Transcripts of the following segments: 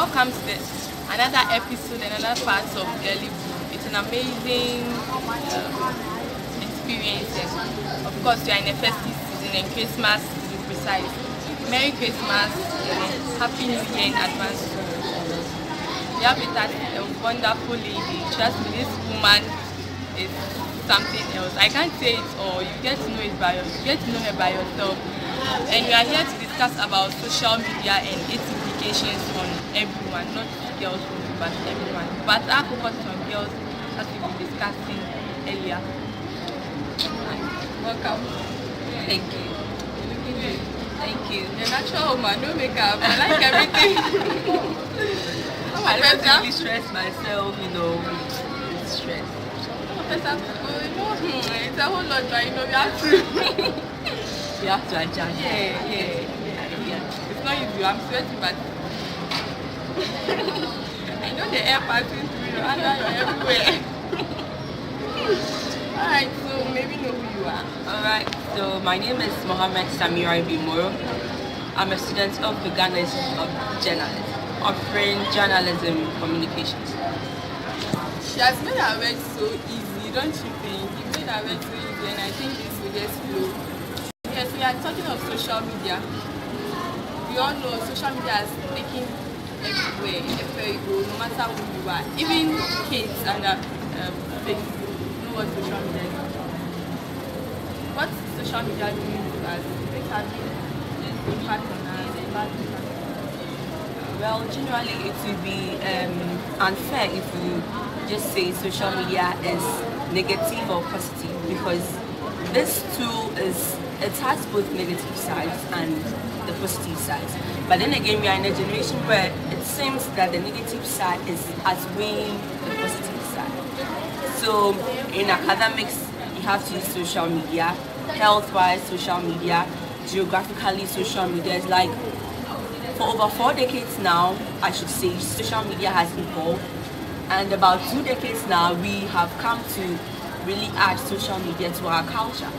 welcome to another episode and another part of Early Bloom. It's an amazing experience. And of course, we are in a festive season and Christmas to be precise. Merry Christmas and Happy New Year in advance. We have with us a wonderful lady. Trust me, this woman is something else. I can't say it all. You get to know her by yourself. And we are here to discuss about social media and its implications on everyone, not girls only, but everyone. But our focus is on girls, as we were discussing earlier. Welcome. Thank you. You're looking good. Thank you. You're natural woman, no makeup. I like everything. I don't really stress myself, with stress. It's a whole lot, right? You have to. You have to adjust. Yeah. It's not easy. I'm sweating, but I know the air passing through your hand, you're everywhere. Alright, so maybe know who you are. Alright, so my name is Mohammed Samira Moro. I'm a student of the Ghana Institute of Journalism, offering journalism communications. She has made her work so easy, don't you think? You've made her work so easy, and I think this will just flow. Yes, we are talking of social media. We all know social media is taking everywhere, everywhere you go, no matter who you are. Even kids and Facebook know what social media is. What social media doing to us? It has been impact on us, bad impact. Well, generally it would be unfair if you just say social media is negative or positive, because this tool it has both negative sides and the positive sides. But then again, we are in a generation where it seems that the negative side is outweighing the positive side. So in academics, you have to use social media. Health-wise, social media. Geographically, social media is like, for over 4 decades now, I should say, social media has evolved. And about 2 decades now, we have come to really add social media to our culture.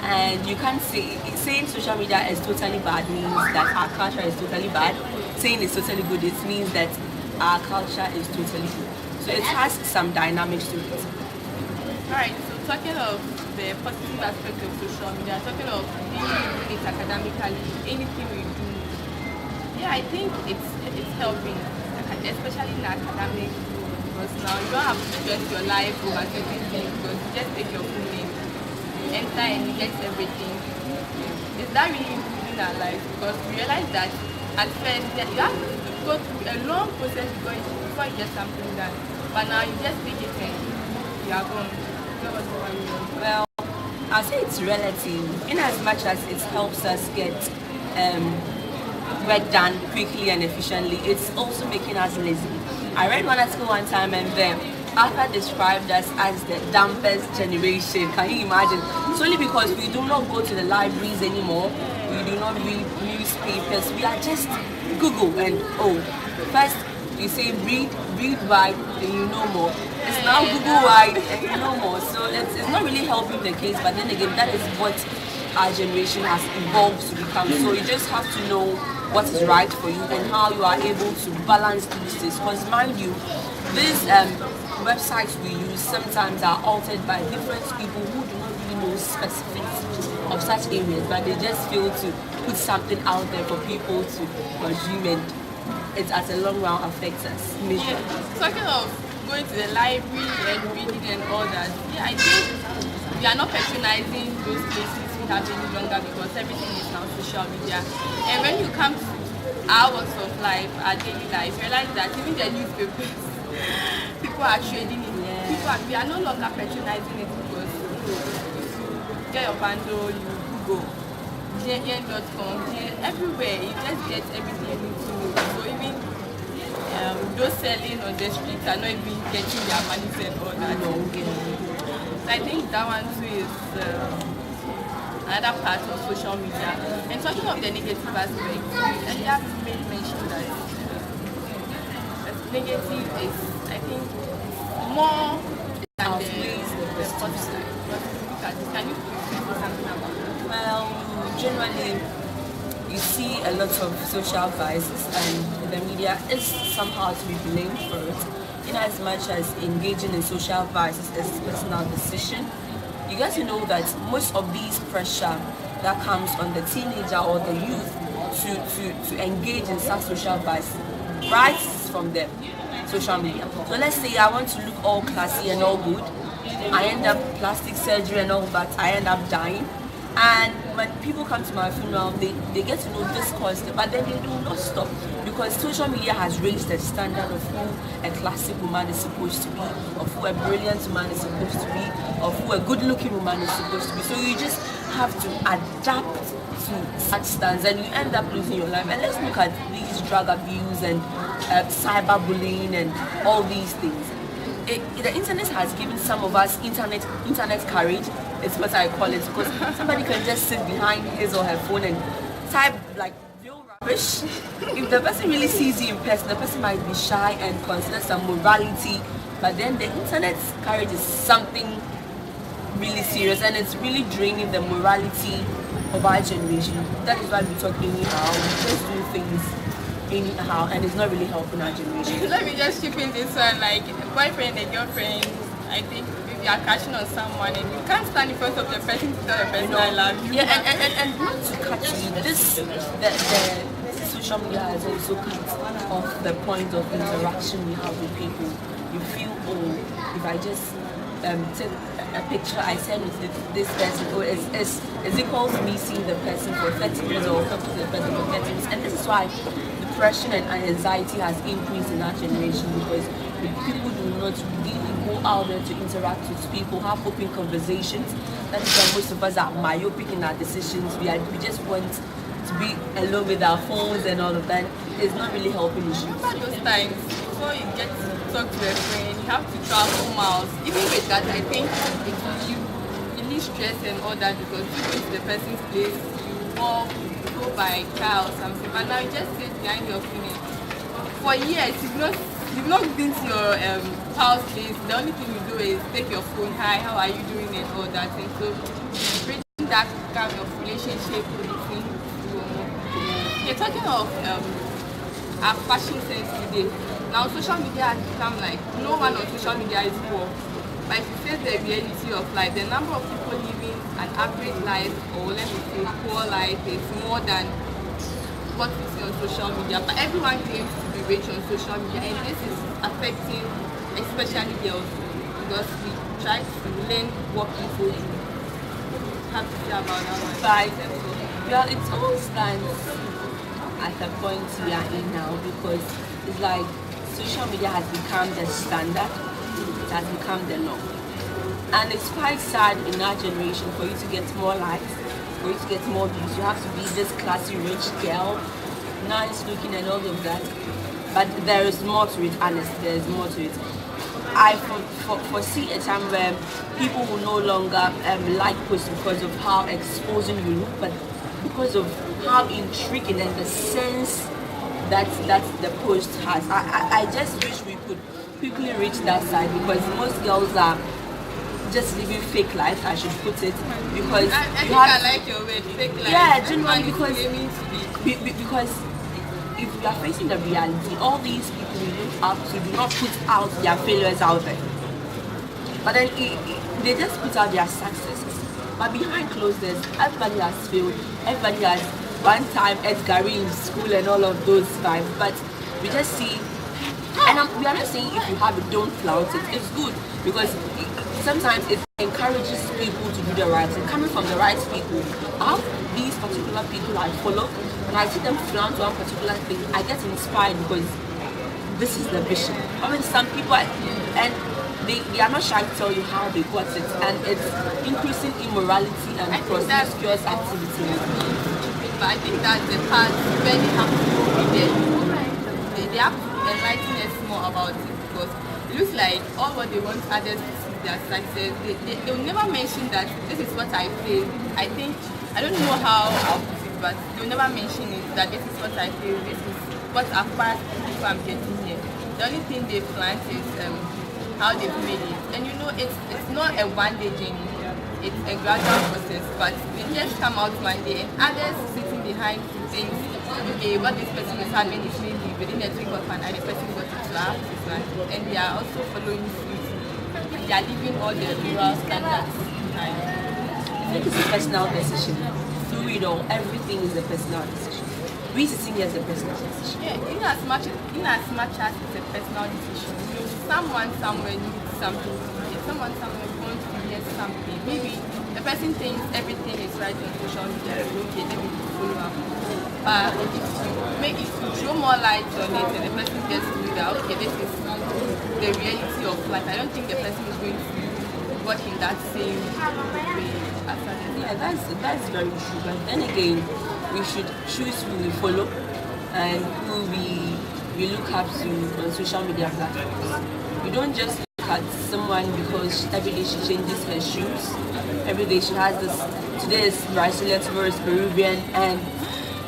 And you can't say, saying social media is totally bad means that our culture is totally bad. Saying it's totally good, it means that our culture is totally good. So it has some dynamics to it. Alright, so talking of the positive aspect of social media, talking of being it academically, anything we do, yeah, I think it's helping, especially in academic, because now you don't have to stress your life over certain things, because you just take your full name, enter and you get everything. Is that really improving our lives? Because we realize that at first you have to go through a long process before you get something done. But now you just take it and you are gone. Well, I'll say it's relative, in as much as it helps us get work done quickly and efficiently. It's also making us lazy. I read one article one time, and then author described us as the dumbest generation. Can you imagine? It's only because we do not go to the libraries anymore. We do not read newspapers. We are just Google and first you say read wide and you know more. It's now Google wide and you know more. So it's not really helping the case, but then again, that is what our generation has evolved to become. So you just have to know what is right for you and how you are able to balance these things. Because mind you, these websites we use sometimes are altered by different people who do not really know specifics of such areas, but they just feel to put something out there for people to consume, and it at a long run affects us. Yeah. Talking of going to the library and reading and all that, yeah, I think we are not patronizing those places we have any longer, because everything is now social media. And when you come to our works of life, our daily life, you realize that even the newspapers, people are trading in. We are no longer patronizing it, because you get your bundle, you Google, jn.com, everywhere, you just get everything you need to know. So even those selling on the streets are not even getting their money and all that. So I think that one too is another part of social media. And talking of the negative aspect, earlier made mention that negative is, I think, more than the positive side. Can you say something about that? Well, generally, you see a lot of social biases, and the media is somehow to be blamed for it. In as much as engaging in social biases is personal decision, you get to know that most of these pressure that comes on the teenager or the youth to engage in such social bias rises from them social media. So let's say I want to look all classy and all good. I end up plastic surgery and all that. I end up dying. And when people come to my funeral, they get to know this concept, but then they do not stop because social media has raised the standard of who a classic woman is supposed to be, of who a brilliant woman is supposed to be, of who a good-looking woman is supposed to be. So you just have to adapt to such standards, and you end up losing your life. And let's look at these drug abuse and cyberbullying and all these things. The internet has given some of us internet courage. It's what I call it, because somebody can just sit behind his or her phone and type like real rubbish. If the person really sees you in person, the person might be shy and consider some morality, but then the internet's courage is something really serious, and it's really draining the morality of our generation. That is why we talk anyhow, we just do things anyhow, and it's not really helping our generation. Let me just chip in this one, like boyfriend and girlfriend. I think if you are crashing on someone and you can't stand in front of the person to tell the person I love you. Yeah, and not to cut you, the social media has also cut off the point of interaction we have with people. You feel, oh, if I just take a picture I send with this person, or is equal to me seeing the person for 30 minutes or talking to the person for 30 minutes. And this is why depression and anxiety has increased in our generation, because people do not really go out there to interact with people, have open conversations. That is why most of us are myopic in our decisions. We just want to be alone with our phones and all of that. It's not really helping issues. Remember those times before you get to talk to a friend, you have to travel miles. Even with that, I think it will you really stress and all that, because you go to the person's place, you walk, you go by car or something, but now you just sit behind your phone. For years, you've not been to your house place. The only thing you do is take your phone, hi, how are you doing, and all that. And so bringing that kind of relationship between you. You're talking of our fashion sense today. Now social media has become like, no one on social media is poor. But if you face the reality of life, the number of people living an average life, or let me say poor life, is more than what we see on social media. But everyone claims to be rich on social media, and this is affecting especially girls, because we try to learn what people do. Have to say about that one. Right. Well, it all stands at the point we are in now, because it's like social media has become the standard, it has become the norm. And it's quite sad in our generation for you to get more likes, for you to get more views. You have to be this classy, rich girl, nice looking and all of that. But there is more to it, honestly, there is more to it. I foresee a time where people will no longer like posts because of how exposing you look, but because of how intriguing and the sense that the post has. I just wish we could quickly reach that side, because most girls are just living fake life, I should put it, because I think I like your word, fake life. Yeah, genuinely, because if we are facing the reality, all these people we look up to do not put out their failures out there, but then they just put out their successes. But behind closed doors, everybody has failed, everybody has one time Edgar in school and all of those vibes, but we just see, and we are not saying if you have it, don't flout it. It's good, because sometimes it encourages people to do the right thing, coming from the right people. I have these particular people I follow, and I see them flaunt one particular thing, I get inspired, because this is the vision. I mean, some people, and they are not shy to tell you how they got it, and it's increasing immorality and promiscuous activity. But I think that's the part where they have to go with it. They have to enlighten us more about it, because it looks like all what they want others to see their success. They will never mention that this is what I feel. I think, I don't know how I'll put it, but they will never mention it, that this is what I feel, this is what as far as if I'm getting here. The only thing they plant is how they've made it. And you know, it's not a one-day journey. It's a gradual process, but they just come out one day and others sitting behind thinks, okay, what this person is having is maybe within a tweak of an eye, the person got it to have this one, and they are also following suit. They are leaving all the moral standards behind. I think it's a personal decision. Through it all, everything is a personal decision. We sitting here is a personal decision. Yeah, in as much as it's a personal decision, you know, someone somewhere needs something to hear. Someone somewhere wants to hear something. Maybe the person thinks everything is right on social media, so okay, let me follow up. If you throw more light on it and the person gets to know that, okay, this is the reality of life, I don't think the person is going to work in that same way as others. Yeah, that's very true. But then again, we should choose who we follow and who we look up to on social media platforms. We don't just look at someone because every day she changes her shoes. Every day she has this. Today is Brazilian, tomorrow is Peruvian, and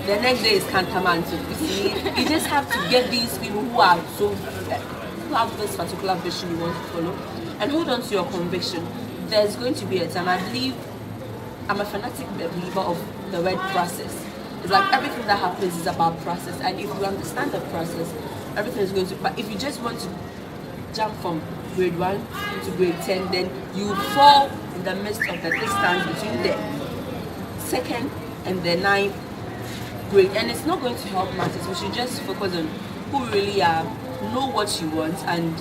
the next day is Cantamanto. You see, you just have to get these people who have this particular vision you want to follow, and hold on to your conviction. There's going to be a time. I believe I'm a fanatic believer of the word process. It's like everything that happens is about process, and if you understand the process, everything is going to. But if you just want to jump from grade 1 to grade 10, then you fall in the midst of the distance between the second and the ninth grade, and it's not going to help matters. We should just focus on who we really are, know what you want, and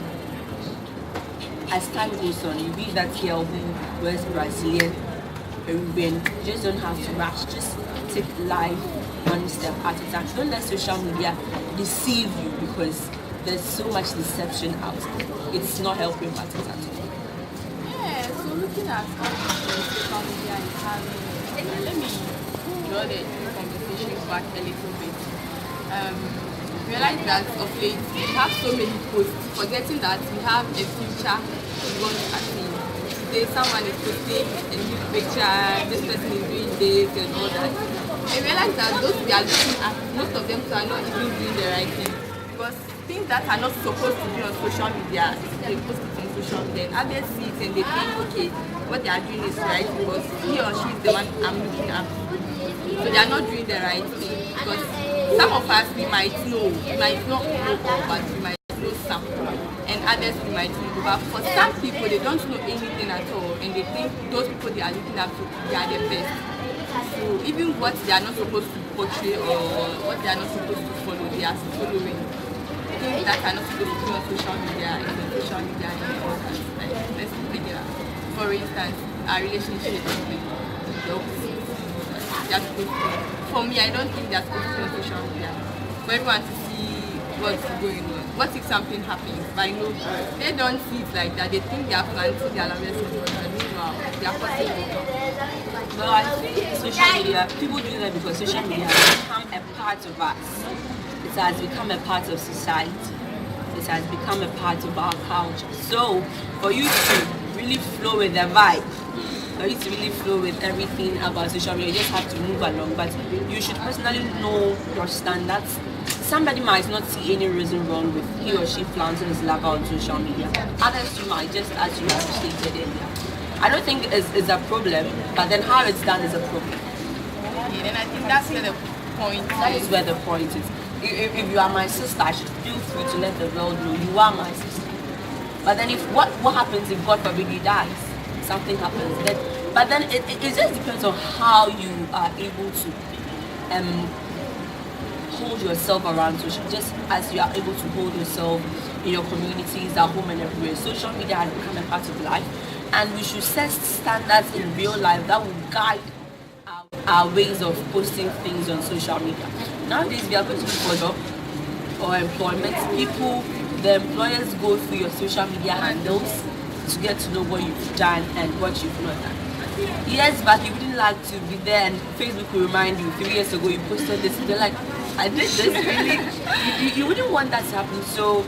as time goes on, you be that girl who wears Brazilian, Peruvian. You just don't have to rush. Just take life one step at a time. Don't let social media deceive you, because there's so much deception out there. It's not helping matters at all. Yeah, so looking at all the social media is having, let me draw the conversation back a little bit. Realize that of late we have so many posts, forgetting that we have a future we want to attain. Today someone is posting a new picture, this person is doing this and all that. I realize that those we are looking at, most of them are not even doing the right thing. Because things that are not supposed to be on social media, they post it on social media, and others see it and they think, okay, what they are doing is right because he or she is the one I'm looking at. So they are not doing the right thing. Because some of us, we might know, we might not know all, but we might know some. And others, we might know. But for some people, they don't know anything at all, and they think those people they are looking up to, they are the best. So even what they are not supposed to portray or what they are not supposed to follow, they are following. Things that are not supposed to be on social media is on social media and all that. Like, let's take it. For instance, our relationship with the opposite. They are supposed to, for me, I don't think they are supposed to be on social media. For everyone to see what's going on. What if something happens? But you know, they don't see it like that. They think they are planting their lovers and meanwhile, they are causing trouble. Well, I think social media, people do that because social media has become a part of us. It has become a part of society. It has become a part of our culture. So, for you to really flow with the vibe, for you to really flow with everything about social media, you just have to move along. But you should personally know your standards. Somebody might not see any reason wrong with he or she flaunting his lover on social media. Others too might, just as you have stated earlier. I don't think it's a problem, but then how it's done is a problem. Okay, then I think that's where the point That is where the point is. If you are my sister, I should feel free to let the world know you are my sister. But then if what happens if God forbid he dies? Something happens. But then it just depends on how you are able to hold yourself around social, just as you are able to hold yourself in your communities, at home and everywhere. Social media has become a part of life, and we should set standards in real life that will guide our ways of posting things on social media. Nowadays, we are going to look for job or employment. The employers go through your social media handles to get to know what you've done and what you've not done. Years back, you wouldn't like to be there, and Facebook will remind you 3 years ago you posted this. They're like, I did this, really? You wouldn't want that to happen. So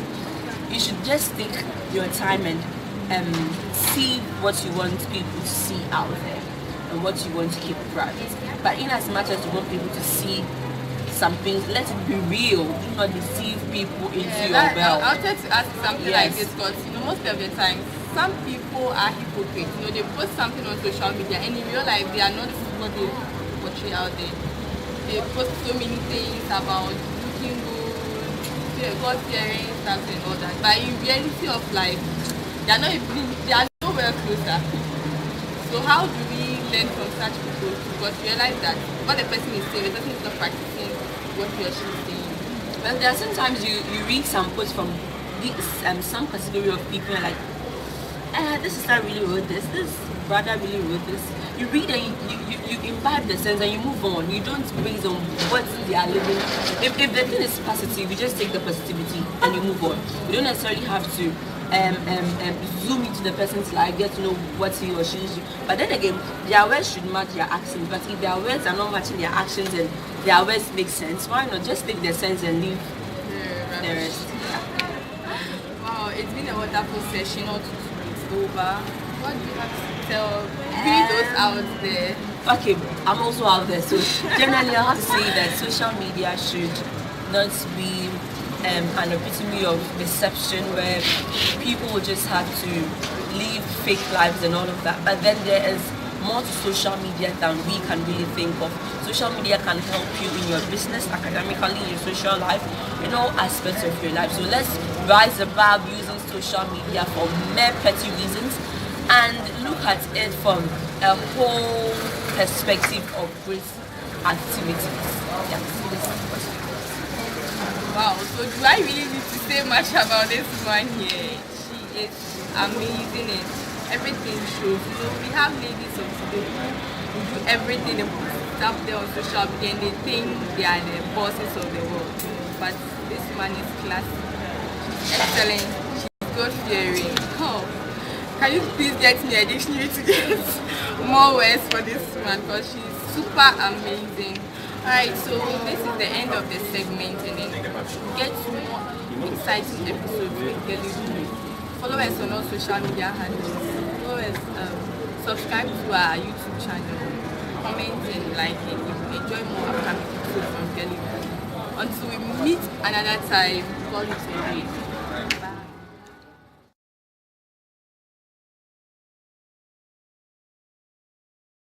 you should just take your time and see what you want people to see out there and what you want to keep private. But in as much as you want people to see something, let it be real. Do not deceive people into your belt. I wanted to ask something like this because most of the time some people are hypocrites. They post something on social media and in real life they are not what they portray out there. they post so many things about looking good, God fearing stuff and all that. But in reality of life, they are nowhere closer. So how do we learn from such people? Because realize that what the person is saying, the person is not practicing what he or she is saying. Well, there are sometimes you read some posts from some category of people and like, this sister really wrote this brother really wrote this. You read and you imbibe the sense and you move on. You don't base on what they are living. If the thing is positive, you just take the positivity and you move on. You don't necessarily have to zoom into the person's life, get to know what he or she is doing. But then again, their words should match their actions. But if their words are not matching their actions and their words make sense, why not just take the sense and leave the rest? Wow, it's been a wonderful session. All it's over. What do you have to tell those out there? Okay, I'm also out there. So generally, I have to say that social media should not be an epitome of deception where people will just have to live fake lives and all of that. But then there is more to social media than we can really think of. Social media can help you in your business, academically, in your social life, in all aspects of your life. So let's rise above using social media for mere petty reasons and look at it from a whole perspective of great activities. Yeah. Wow, so do I really need to say much about this one here? She is amazing and everything shows. You know, we have ladies of today who do everything, they put stuff there on social media and they think they are the bosses of the world. But this one is classy, excellent, she's God-fearing. Oh, can you please get me a dictionary to get more words for this one, because she's super amazing. Alright, so this is the end of the segment, and then get more exciting episodes with Gelly. Follow us on all social media handles. Follow us, subscribe to our YouTube channel, comment and like it. You will enjoy more upcoming episodes from Gelly. Until we meet another time, call it a day.